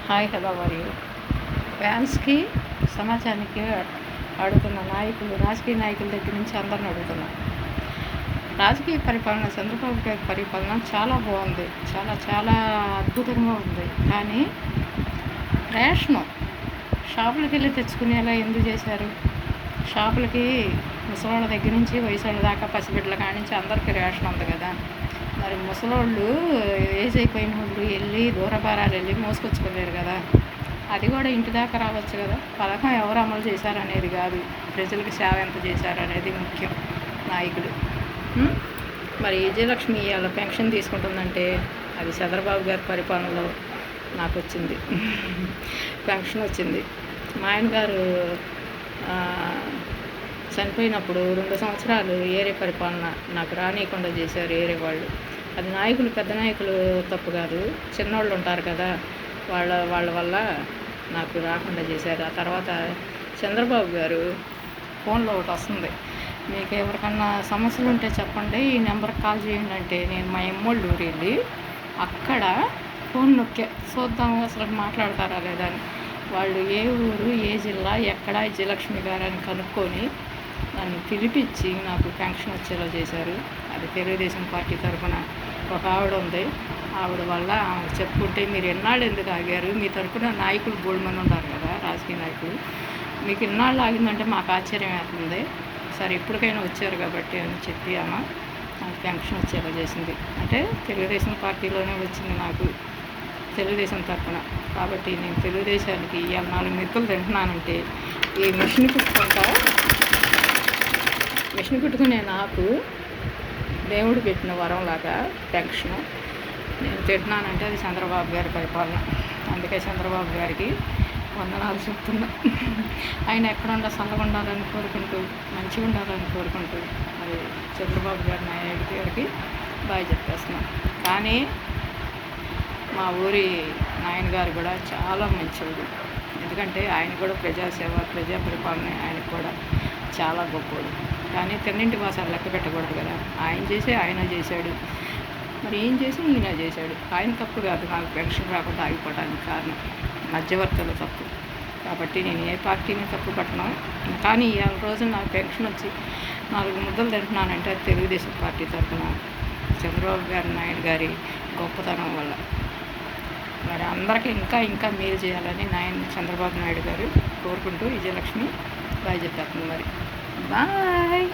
Hi hello మరియు ఫ్యాన్స్కి సమాజానికి అడుగుతున్న నాయకులు, రాజకీయ నాయకుల దగ్గర నుంచి అందరిని అడుగుతున్నా. రాజకీయ పరిపాలన, చంద్రబాబు గారి పరిపాలన చాలా బాగుంది, చాలా చాలా అద్భుతంగా ఉంది. కానీ రేషను షాపులకి వెళ్ళి తెచ్చుకునేలా ఎందుకు చేశారు? షాపులకి ముసలోళ్ళ దగ్గర నుంచి వయసుళ్ళ దాకా, పసిబిడ్డల కాడి నుంచి అందరికీ రేషన్ ఉంది కదా. మరి ముసలోళ్ళు, ఏజ్ అయిపోయిన వాళ్ళు వెళ్ళి దూరభారాలు వెళ్ళి మోసుకొచ్చుకోలేరు కదా. అది కూడా ఇంటి దాకా రావచ్చు కదా. పథకం ఎవరు అమలు చేశారనేది కాదు, ప్రజలకు సేవ ఎంత చేశారనేది ముఖ్యం. నాయకులు మరి విజయలక్ష్మి వాళ్ళ పెన్షన్ తీసుకుంటుందంటే అది చంద్రబాబు గారి పరిపాలనలో నాకు వచ్చింది. పెన్షన్ వచ్చింది. మా ఆయన గారు చనిపోయినప్పుడు 2 సంవత్సరాలు ఏరే పరిపాలన నాకు రానియకుండా చేశారు ఏరే వాళ్ళు. అది నాయకులు, పెద్ద నాయకులు తప్పు కాదు, చిన్నోళ్ళు ఉంటారు కదా, వాళ్ళ వల్ల నాకు రాకుండా చేశారు. ఆ తర్వాత చంద్రబాబు గారు ఫోన్లో ఒకటి వస్తుంది, మీకు ఎవరికన్నా సమస్యలు ఉంటే చెప్పండి, ఈ నెంబర్కి కాల్ చేయండి అంటే, నేను మా అమ్మోళ్ళు ఊరు వెళ్ళి అక్కడ ఫోన్ నొక్కే చూద్దాం అసలు మాట్లాడతారా లేదా అని. వాళ్ళు ఏ ఊరు, ఏ జిల్లా, ఎక్కడ విజయలక్ష్మి గారు అని కనుక్కొని నన్ను పిలిపించి నాకు పెన్షన్ వచ్చేలా చేశారు. అది తెలుగుదేశం పార్టీ తరఫున ఒక ఆవిడ ఉంది, ఆవిడ వల్ల చెప్పుకుంటే, మీరు ఎన్నాళ్ళు ఎందుకు ఆగారు, మీ తరఫున నాయకులు బోల్మని ఉన్నారు కదా, రాజకీయ నాయకులు, మీకు ఇన్నాళ్ళు ఆగిందంటే మాకు ఆశ్చర్యం అవుతుంది, సరే ఇప్పటికైనా వచ్చారు కాబట్టి అని చెప్పి ఆమె నాకు పెన్షన్ వచ్చేలా చేసింది. అంటే తెలుగుదేశం పార్టీలోనే వచ్చింది నాకు, తెలుగుదేశం తరఫున. కాబట్టి నేను తెలుగుదేశానికి ఇవాళ 4 మెతుకులు తింటున్నానంటే ఈ మిషన్ కుట్టుకునే నాకు దేవుడు పెట్టిన వరంలాగా పెన్షన్ నేను తింటున్నానంటే అది చంద్రబాబు గారి పరిపాలన. అందుకే చంద్రబాబు గారికి వందనాలు చెప్తున్నా. ఆయన ఎక్కడుండా చల్లగా ఉండాలని కోరుకుంటూ, మంచిగా ఉండాలని కోరుకుంటూ, మరి చంద్రబాబు గారి నాయుడు గారికి బాగా చెప్పేస్తున్నాం. కానీ మా ఊరి నాయన గారు కూడా చాలా మంచివాడు. ఎందుకంటే ఆయన కూడా ప్రజాసేవ, ప్రజా పరిపాలన ఆయనకు కూడా చాలా గొప్పవాడు. కానీ తిన్నింటి వాసాలు లెక్క పెట్టకూడదు కదా. ఆయన చేసి ఆయన చేశాడు, మరి ఏం చేసి ఈయన చేశాడు. ఆయన తప్పు కాదు నాకు పెన్షన్ రాకుండా ఆగిపోవడానికి కారణం, మధ్యవర్తుల తప్పు. కాబట్టి నేను ఏ పార్టీని తప్పు పట్టను. కానీ ఇవాళ రోజు నాకు పెన్షన్ వచ్చి 4 ముద్దలు తింటున్నానంటే అది తెలుగుదేశం పార్టీ తరఫున చంద్రబాబు గారి నాయుడు గారి గొప్పతనం వల్ల. మరి అందరికీ ఇంకా మేలు చేయాలని చంద్రబాబు నాయుడు గారు కోరుకుంటూ విజయలక్ష్మి బాయ్ చెప్పేస్తుంది. మరి బాయ్.